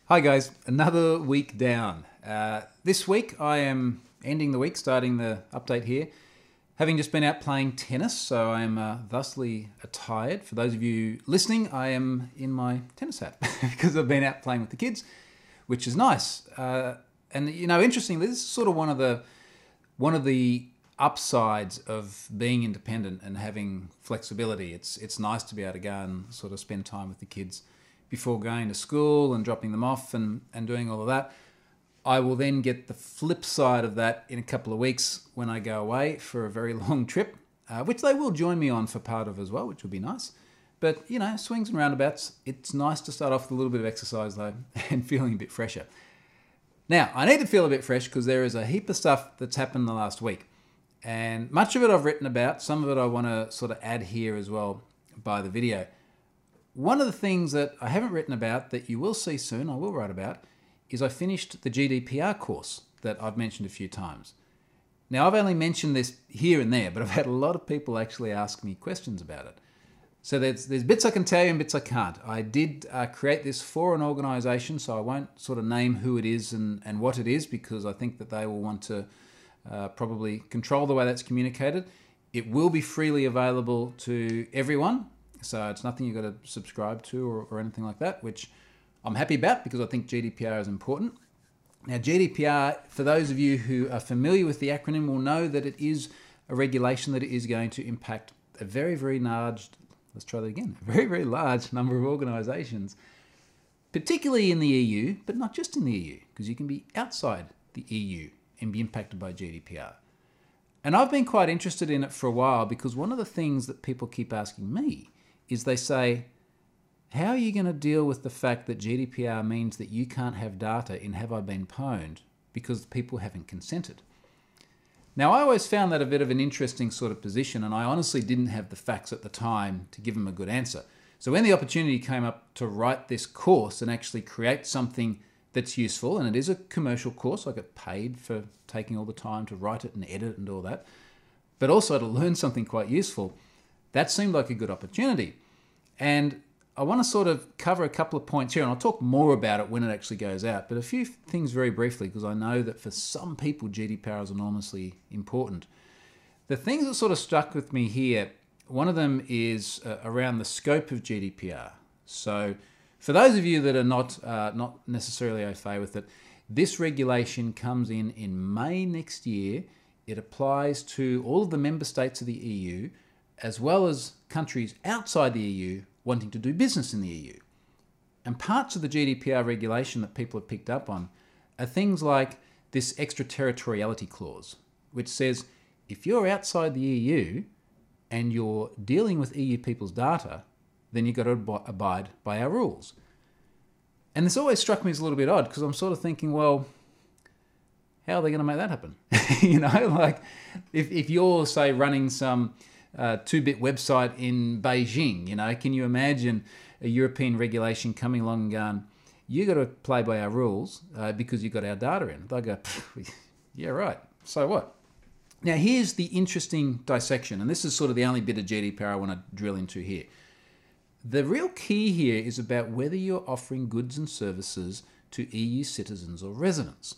Hi guys, another week down. This week I am ending the week, starting the update here, having just been out playing tennis, so I am thusly attired. For those of you listening, I am in my tennis hat because I've been out playing with the kids, which is nice. And interestingly, this is sort of one of the upsides of being independent and having flexibility. It's nice to be able to go and sort of spend time with the kids before going to school and dropping them off and doing all of that. I will then get the flip side of that in a couple of weeks when I go away for a very long trip, which they will join me on for part of as well, which will be nice. But, swings and roundabouts, it's nice to start off with a little bit of exercise though and feeling a bit fresher. Now, I need to feel a bit fresh because there is a heap of stuff that's happened in the last week. And much of it I've written about, some of it I want to sort of add here as well by the video. One of the things that I haven't written about that you will see soon, I will write about, is I finished the GDPR course that I've mentioned a few times. Now, I've only mentioned this here and there, but I've had a lot of people actually ask me questions about it. So there's bits I can tell you and bits I can't. I did create this for an organisation, so I won't sort of name who it is and what it is because I think that they will want to probably control the way that's communicated. It will be freely available to everyone. So it's nothing you've got to subscribe to or anything like that, which I'm happy about because I think GDPR is important. Now, GDPR, for those of you who are familiar with the acronym, will know that it is a regulation that is going to impact a very, very large, let's try that again, a very, very large number of organisations, particularly in the EU, but not just in the EU, because you can be outside the EU and be impacted by GDPR. And I've been quite interested in it for a while because one of the things that people keep asking me is they say, how are you going to deal with the fact that GDPR means that you can't have data in Have I Been Pwned because people haven't consented? Now, I always found that a bit of an interesting sort of position, and I honestly didn't have the facts at the time to give them a good answer. So when the opportunity came up to write this course and actually create something that's useful, and it is a commercial course, I get paid for taking all the time to write it and edit and all that, but also to learn something quite useful, that seemed like a good opportunity. And I want to sort of cover a couple of points here, and I'll talk more about it when it actually goes out, but a few things very briefly, because I know that for some people, GDPR is enormously important. The things that sort of stuck with me here, one of them is around the scope of GDPR. So for those of you that are not necessarily au fait with it, this regulation comes in May next year. It applies to all of the member states of the EU, as well as countries outside the EU wanting to do business in the EU. And parts of the GDPR regulation that people have picked up on are things like this extraterritoriality clause, which says if you're outside the EU and you're dealing with EU people's data, then you've got to abide by our rules. And this always struck me as a little bit odd because I'm sort of thinking, well, how are they going to make that happen? Like if you're, say, running some 2-bit website in Beijing, can you imagine a European regulation coming along and going, you got to play by our rules because you've got our data in? They'll go, yeah, right, so what? Now, here's the interesting dissection, and this is sort of the only bit of GDPR I want to drill into here. The real key here is about whether you're offering goods and services to EU citizens or residents.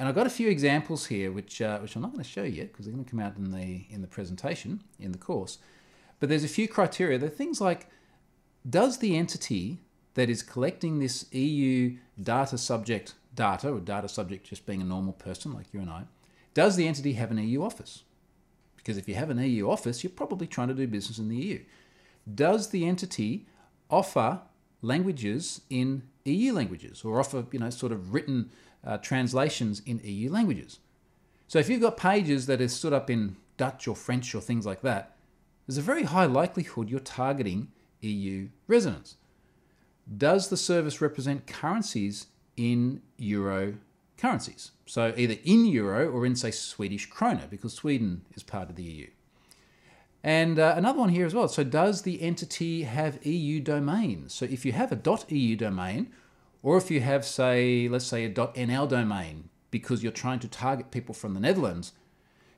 And I've got a few examples here, which I'm not going to show you because they're going to come out in the presentation, in the course. But there's a few criteria. They're things like, does the entity that is collecting this EU data subject data, or data subject just being a normal person like you and I, does the entity have an EU office? Because if you have an EU office, you're probably trying to do business in the EU. Does the entity offer languages in EU languages or offer, sort of written translations in EU languages? So if you've got pages that are stood up in Dutch or French or things like that, there's a very high likelihood you're targeting EU residents. Does the service represent currencies in euro currencies? So either in euro or in, say, Swedish krona, because Sweden is part of the EU. And another one here as well. So does the entity have EU domains? So if you have a .eu domain, or if you have, say, let's say a .nl domain, because you're trying to target people from the Netherlands,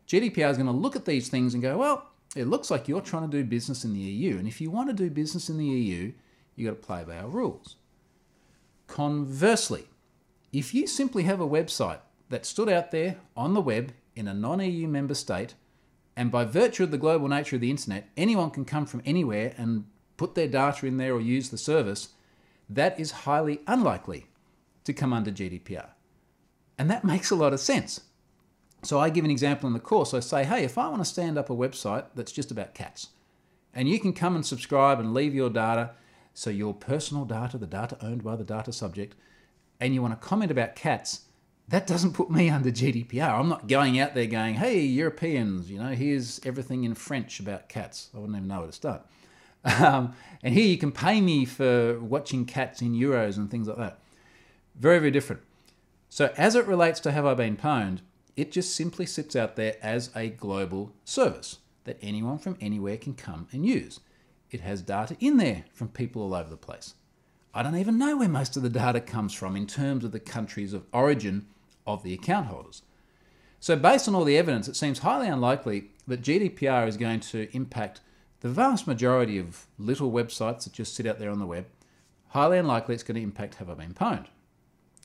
GDPR is going to look at these things and go, well, it looks like you're trying to do business in the EU. And if you want to do business in the EU, you've got to play by our rules. Conversely, if you simply have a website that stood out there on the web in a non-EU member state, and by virtue of the global nature of the internet, anyone can come from anywhere and put their data in there or use the service, that is highly unlikely to come under GDPR. And that makes a lot of sense. So I give an example in the course. I say, hey, if I want to stand up a website that's just about cats, and you can come and subscribe and leave your data, so your personal data, the data owned by the data subject, and you want to comment about cats, that doesn't put me under GDPR. I'm not going out there going, hey, Europeans, here's everything in French about cats. I wouldn't even know where to start. And here you can pay me for watching cats in euros and things like that. Very, very different. So as it relates to Have I Been Pwned, it just simply sits out there as a global service that anyone from anywhere can come and use. It has data in there from people all over the place. I don't even know where most of the data comes from in terms of the countries of origin of the account holders. So based on all the evidence, it seems highly unlikely that GDPR is going to impact the vast majority of little websites that just sit out there on the web. Highly unlikely it's going to impact Have I Been Pwned.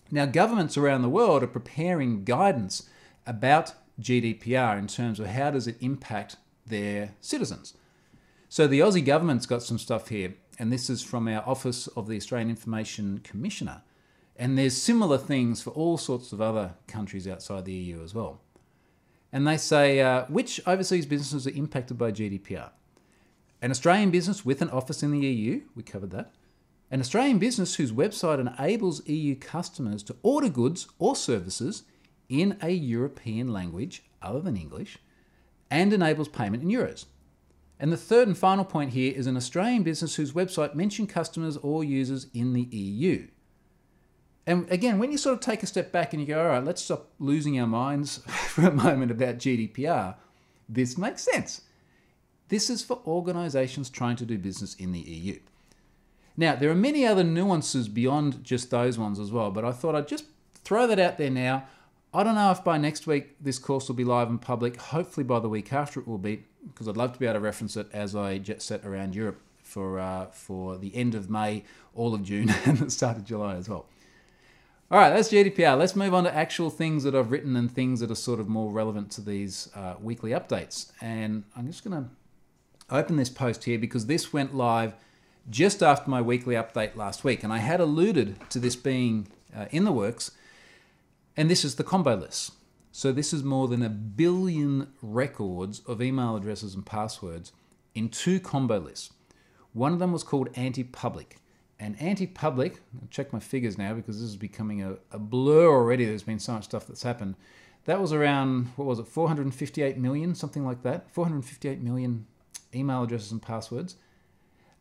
Now, governments around the world are preparing guidance about GDPR in terms of how does it impact their citizens. So the Aussie government's got some stuff here, and this is from our Office of the Australian Information Commissioner. And there's similar things for all sorts of other countries outside the EU as well. And they say, which overseas businesses are impacted by GDPR? An Australian business with an office in the EU, we covered that. An Australian business whose website enables EU customers to order goods or services in a European language other than English and enables payment in euros. And the third and final point here is an Australian business whose website mentions customers or users in the EU. And again, when you sort of take a step back and you go, all right, let's stop losing our minds for a moment about GDPR, this makes sense. This is for organisations trying to do business in the EU. Now, there are many other nuances beyond just those ones as well, but I thought I'd just throw that out there now. I don't know if by next week this course will be live in public. Hopefully by the week after it will be, because I'd love to be able to reference it as I jet set around Europe for the end of May, all of June, and the start of July as well. All right, that's GDPR. Let's move on to actual things that I've written and things that are sort of more relevant to these weekly updates. And I'm just going to open this post here because this went live just after my weekly update last week. And I had alluded to this being in the works. And this is the combo list. So this is more than 1 billion records of email addresses and passwords in 2 combo lists. One of them was called anti-public. And anti-public, I'll check my figures now because this is becoming a blur already. There's been so much stuff that's happened. That was around, 458 million, something like that. 458 million email addresses and passwords.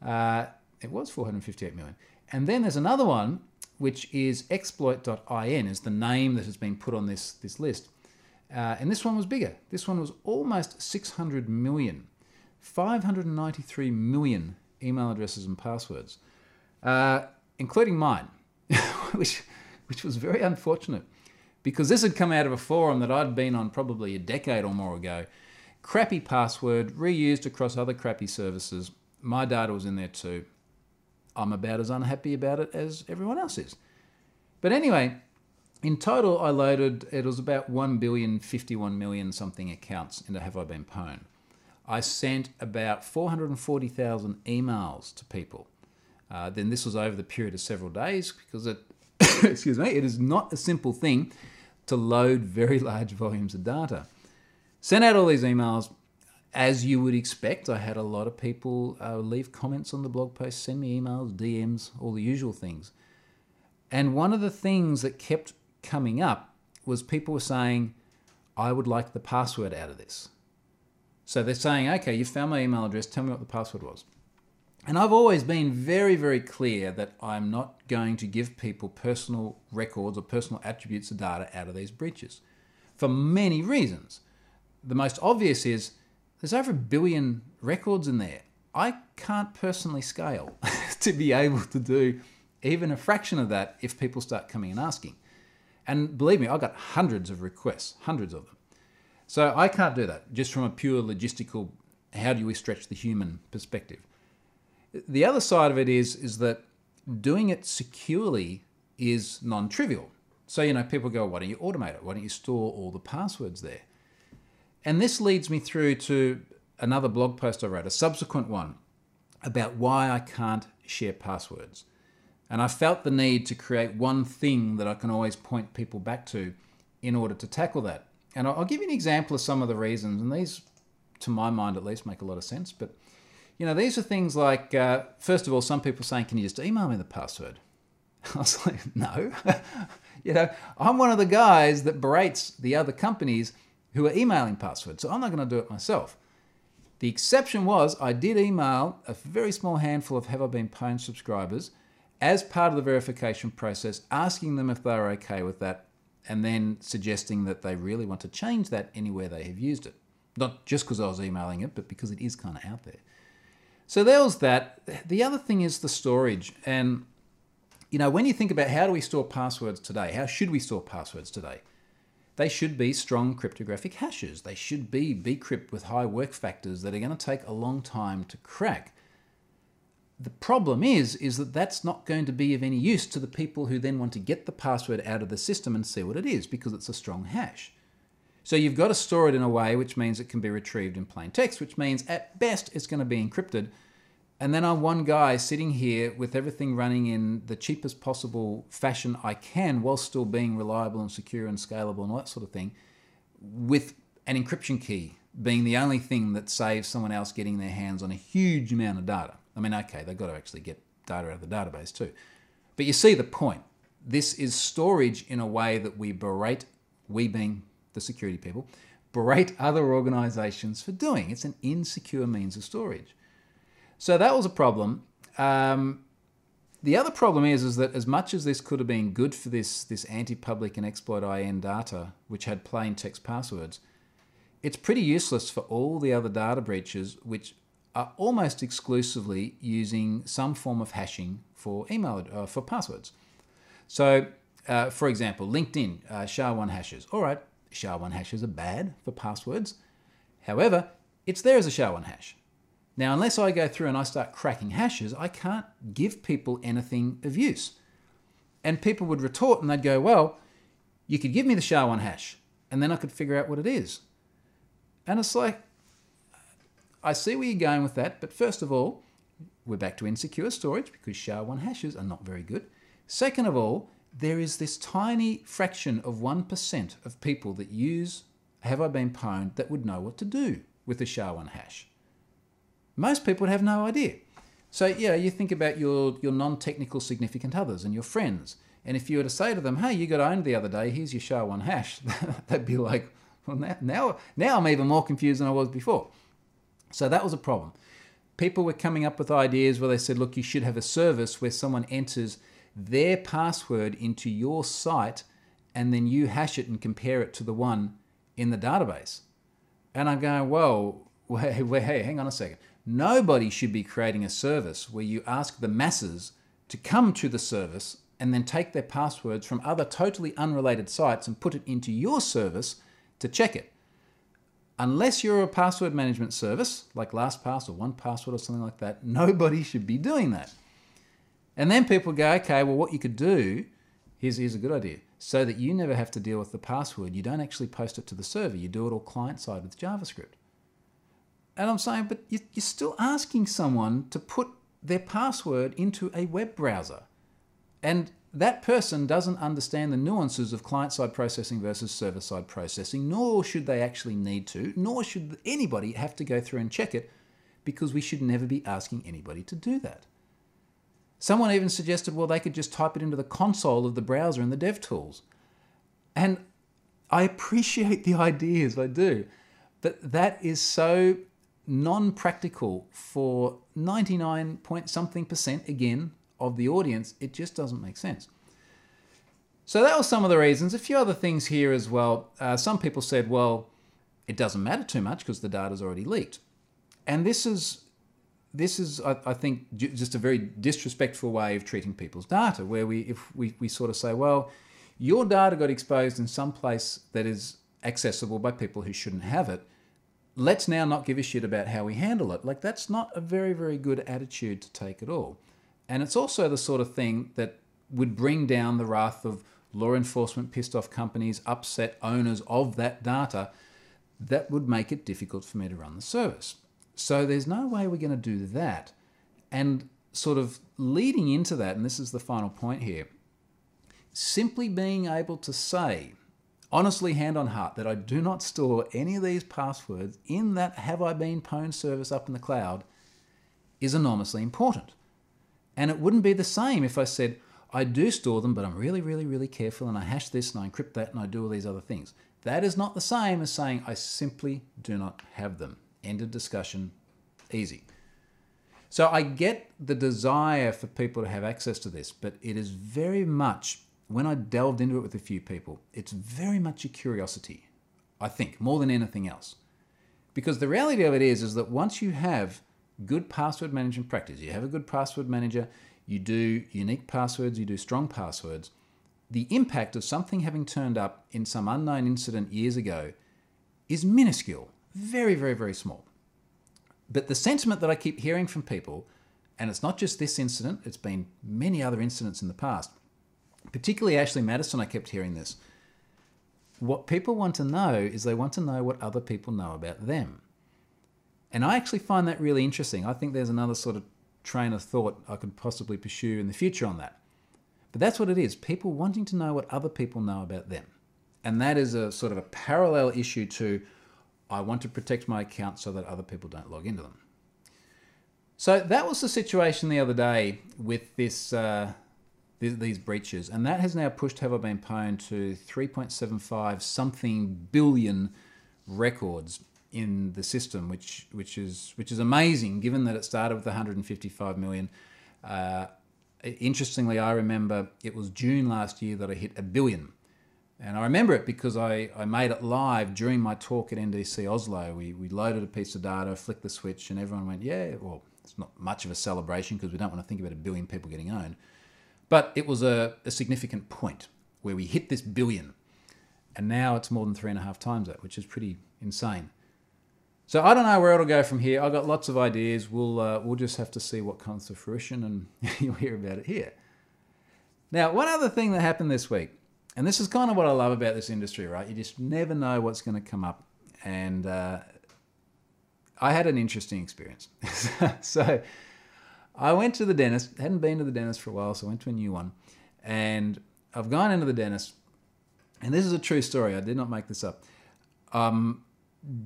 It was 458 million. And then there's another one, which is exploit.in, is the name that has been put on this list. And this one was bigger. This one was almost 600 million. 593 million email addresses and passwords. Including mine, which was very unfortunate because this had come out of a forum that I'd been on probably a decade or more ago. Crappy password, reused across other crappy services. My data was in there too. I'm about as unhappy about it as everyone else is. But anyway, in total, I loaded, it was about 1,051,000,000 something accounts into Have I Been Pwned. I sent about 440,000 emails to people. Then this was over the period of several days because it, excuse me, it is not a simple thing to load very large volumes of data. Sent out all these emails. As you would expect, I had a lot of people leave comments on the blog post, send me emails, DMs, all the usual things. And one of the things that kept coming up was people were saying, I would like the password out of this. So they're saying, okay, you found my email address, tell me what the password was. And I've always been very, very clear that I'm not going to give people personal records or personal attributes of data out of these breaches for many reasons. The most obvious is there's over 1 billion records in there. I can't personally scale to be able to do even a fraction of that if people start coming and asking. And believe me, I've got hundreds of requests, hundreds of them. So I can't do that just from a pure logistical, how do we stretch the human perspective. The other side of it is that doing it securely is non-trivial. So, people go, why don't you automate it? Why don't you store all the passwords there? And this leads me through to another blog post I wrote, a subsequent one, about why I can't share passwords. And I felt the need to create one thing that I can always point people back to in order to tackle that. And I'll give you an example of some of the reasons, and these, to my mind at least, make a lot of sense. But, these are things like, first of all, some people saying, can you just email me the password? I was like, no. I'm one of the guys that berates the other companies who are emailing passwords, so I'm not going to do it myself. The exception was I did email a very small handful of Have I Been Pwned subscribers as part of the verification process, asking them if they were okay with that, and then suggesting that they really want to change that anywhere they have used it. Not just because I was emailing it, but because it is kind of out there. So there was that. The other thing is the storage. And, when you think about how do we store passwords today, how should we store passwords today? They should be strong cryptographic hashes. They should be bcrypt with high work factors that are going to take a long time to crack. The problem is that that's not going to be of any use to the people who then want to get the password out of the system and see what it is, because it's a strong hash. So you've got to store it in a way which means it can be retrieved in plain text, which means at best it's going to be encrypted. And then I'm one guy sitting here with everything running in the cheapest possible fashion I can, while still being reliable and secure and scalable and all that sort of thing, with an encryption key being the only thing that saves someone else getting their hands on a huge amount of data. I mean, okay, they've got to actually get data out of the database too. But you see the point. This is storage in a way that we berate, we being the security people, berate other organizations for doing. It's an insecure means of storage. So that was a problem. The other problem is that as much as this could have been good for this anti-public and exploit IN data, which had plain text passwords, it's pretty useless for all the other data breaches, which are almost exclusively using some form of hashing for email for passwords. So, for example, LinkedIn, SHA-1 hashes. All right, SHA-1 hashes are bad for passwords. However, it's there as a SHA-1 hash. Now, unless I go through and I start cracking hashes, I can't give people anything of use. And people would retort and they'd go, well, you could give me the SHA-1 hash and then I could figure out what it is. And it's like, I see where you're going with that, but first of all, we're back to insecure storage because SHA-1 hashes are not very good. Second of all, there is this tiny fraction of 1% of people that use Have I Been Pwned that would know what to do with the SHA-1 hash. Most people would have no idea. So, you think about your non-technical significant others and your friends. And if you were to say to them, hey, you got owned the other day, here's your SHA-1 hash, they'd be like, well, now I'm even more confused than I was before. So that was a problem. People were coming up with ideas where they said, look, you should have a service where someone enters their password into your site and then you hash it and compare it to the one in the database. And I'm going, whoa, hey, hang on a second. Nobody should be creating a service where you ask the masses to come to the service and then take their passwords from other totally unrelated sites and put it into your service to check it. Unless you're a password management service, like LastPass or 1Password or something like that, nobody should be doing that. And then people go, okay, well, what you could do, here's a good idea. So that you never have to deal with the password, you don't actually post it to the server. You do it all client-side with JavaScript. And I'm saying, but you're still asking someone to put their password into a web browser. And that person doesn't understand the nuances of client-side processing versus server-side processing, nor should they actually need to, nor should anybody have to go through and check it, because we should never be asking anybody to do that. Someone even suggested, well, they could just type it into the console of the browser in the DevTools. And I appreciate the ideas, I do, but that is so non-practical for 99-point-something% again of the audience. It just doesn't make sense. So that was some of the reasons. A few other things here as well. Some people said, well, it doesn't matter too much because the data's already leaked. And this is, I think, just a very disrespectful way of treating people's data, where if we sort of say, well, your data got exposed in some place that is accessible by people who shouldn't have it. Let's now not give a shit about how we handle it. Like, that's not a very, very good attitude to take at all. And it's also the sort of thing that would bring down the wrath of law enforcement, pissed off companies, upset owners of that data, that would make it difficult for me to run the service. So there's no way we're going to do that. And sort of leading into that, and this is the final point here, simply being able to say, honestly, hand on heart, that I do not store any of these passwords in that Have I Been Pwned service up in the cloud is enormously important. And it wouldn't be the same if I said, I do store them, but I'm really, really, really careful and I hash this and I encrypt that and I do all these other things. That is not the same as saying I simply do not have them. End of discussion. Easy. So I get the desire for people to have access to this, but it is very much, when I delved into it with a few people, it's very much a curiosity, I think, more than anything else. Because the reality of it is that once you have good password management practice, you have a good password manager, you do unique passwords, you do strong passwords, the impact of something having turned up in some unknown incident years ago is minuscule, very, very, very small. But the sentiment that I keep hearing from people, and it's not just this incident, it's been many other incidents in the past, particularly Ashley Madison, I kept hearing this. What people want to know is they want to know what other people know about them. And I actually find that really interesting. I think there's another sort of train of thought I could possibly pursue in the future on that. But that's what it is, people wanting to know what other people know about them. And that is a sort of a parallel issue to, I want to protect my account so that other people don't log into them. So that was the situation the other day with this, these breaches. And that has now pushed Have I Been Pwned to 3.75 something billion records in the system, which is amazing, given that it started with 155 million. Interestingly, I remember it was June last year that I hit 1 billion. And I remember it because I made it live during my talk at NDC Oslo. We loaded a piece of data, flicked the switch, and everyone went, yeah, well, it's not much of a celebration because we don't want to think about 1 billion people getting owned. But it was a significant point where we hit this billion. And now it's more than 3.5 times that, which is pretty insane. So I don't know where it'll go from here. I've got lots of ideas. We'll just have to see what comes to fruition, and you'll hear about it here. Now, one other thing that happened this week, and this is kind of what I love about this industry, right? You just never know what's going to come up. And I had an interesting experience. So I went to the dentist. Hadn't been to the dentist for a while, so I went to a new one. And I've gone into the dentist, and this is a true story. I did not make this up.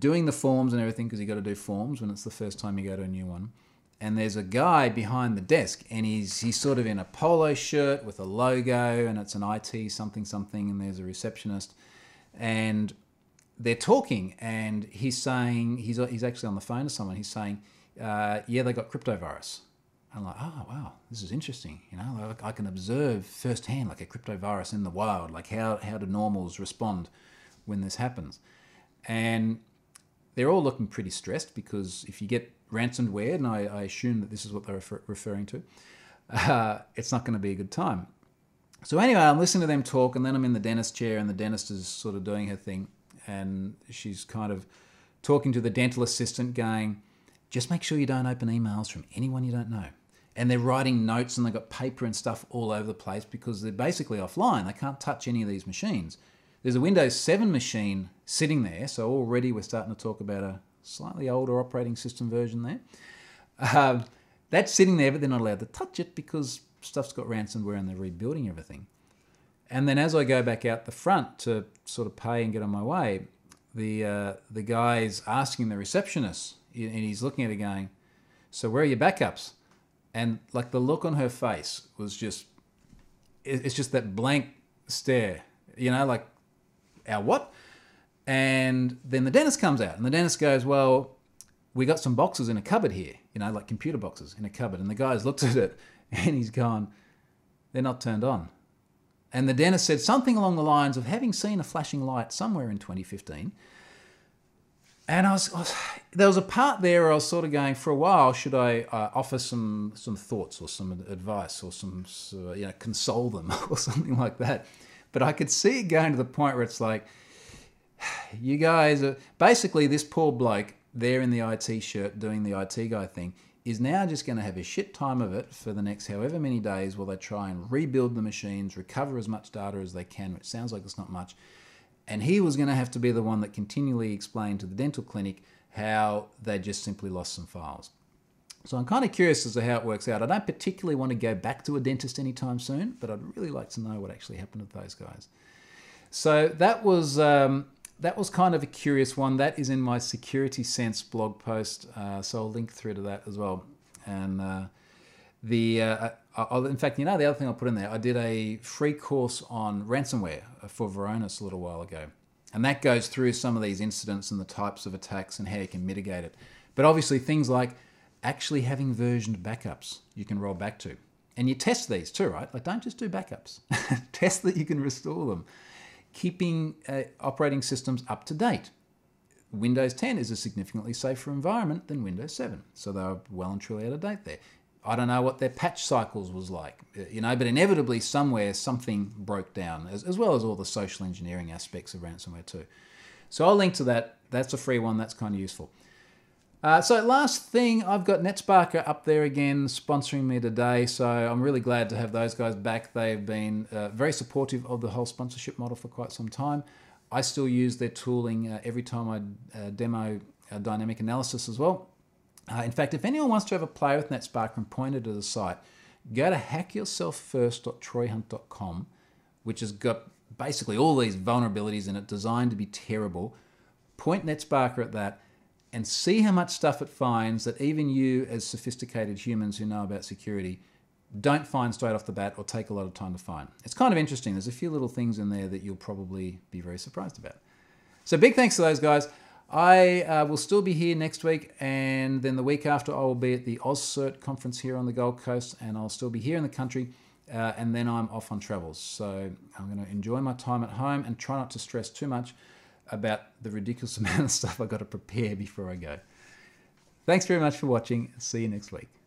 Doing the forms and everything, because you got to do forms when it's the first time you go to a new one. And there's a guy behind the desk, and he's sort of in a polo shirt with a logo, and it's an IT something something, and there's a receptionist, and they're talking, and he's saying, he's actually on the phone to someone. He's saying, yeah, they got cryptovirus. I'm like, oh wow, this is interesting. You know, like I can observe firsthand like a cryptovirus in the wild, like how do normals respond when this happens, and they're all looking pretty stressed because if you get ransomware, and I assume that this is what they're referring to, it's not going to be a good time. So anyway, I'm listening to them talk, and then I'm in the dentist chair, and the dentist is sort of doing her thing, and she's kind of talking to the dental assistant going, just make sure you don't open emails from anyone you don't know. And they're writing notes, and they've got paper and stuff all over the place because they're basically offline. They can't touch any of these machines. There's a Windows 7 machine sitting there, so already we're starting to talk about a slightly older operating system version there. That's sitting there, but they're not allowed to touch it because stuff's got ransomware and they're rebuilding everything. And then as I go back out the front to sort of pay and get on my way, the guy's asking the receptionist, and he's looking at her going, so where are your backups? And like the look on her face was just, it's just that blank stare, you know, like, our what? And then the dentist comes out, and the dentist goes, well, we got some boxes in a cupboard here, you know, like computer boxes in a cupboard. And the guy's looked at it, and he's gone, they're not turned on. And the dentist said something along the lines of having seen a flashing light somewhere in 2015. And there was a part there where I was sort of going, for a while, should I offer some thoughts or some advice or some, you know, console them or something like that. But I could see it going to the point where it's like, you guys are... Basically, this poor bloke there in the IT shirt doing the IT guy thing is now just going to have a shit time of it for the next however many days while they try and rebuild the machines, recover as much data as they can, which sounds like it's not much. And he was going to have to be the one that continually explained to the dental clinic how they just simply lost some files. So I'm kind of curious as to how it works out. I don't particularly want to go back to a dentist anytime soon, but I'd really like to know what actually happened with those guys. So that was kind of a curious one. That is in my Security Sense blog post, so I'll link through to that as well. And in fact, the other thing I'll put in there, I did a free course on ransomware for Varonis a little while ago. And that goes through some of these incidents and the types of attacks and how you can mitigate it. But obviously things like actually having versioned backups you can roll back to. And you test these too, right? Like, don't just do backups. Test that you can restore them. Keeping operating systems up to date. Windows 10 is a significantly safer environment than Windows 7. So they're well and truly out of date there. I don't know what their patch cycles was like, but inevitably somewhere something broke down, as well as all the social engineering aspects of ransomware too. So I'll link to that. That's a free one. That's kind of useful. So last thing, I've got NetSparker up there again sponsoring me today. So I'm really glad to have those guys back. They've been very supportive of the whole sponsorship model for quite some time. I still use their tooling every time I demo dynamic analysis as well. In fact, if anyone wants to have a play with NetSparker and point it to the site, go to hackyourselffirst.troyhunt.com, which has got basically all these vulnerabilities in it designed to be terrible. Point NetSparker at that and see how much stuff it finds that even you, as sophisticated humans who know about security, don't find straight off the bat or take a lot of time to find. It's kind of interesting. There's a few little things in there that you'll probably be very surprised about. So big thanks to those guys. I will still be here next week, and then the week after I will be at the AusCert conference here on the Gold Coast, and I'll still be here in the country, and then I'm off on travels. So I'm going to enjoy my time at home and try not to stress too much about the ridiculous amount of stuff I've got to prepare before I go. Thanks very much for watching. See you next week.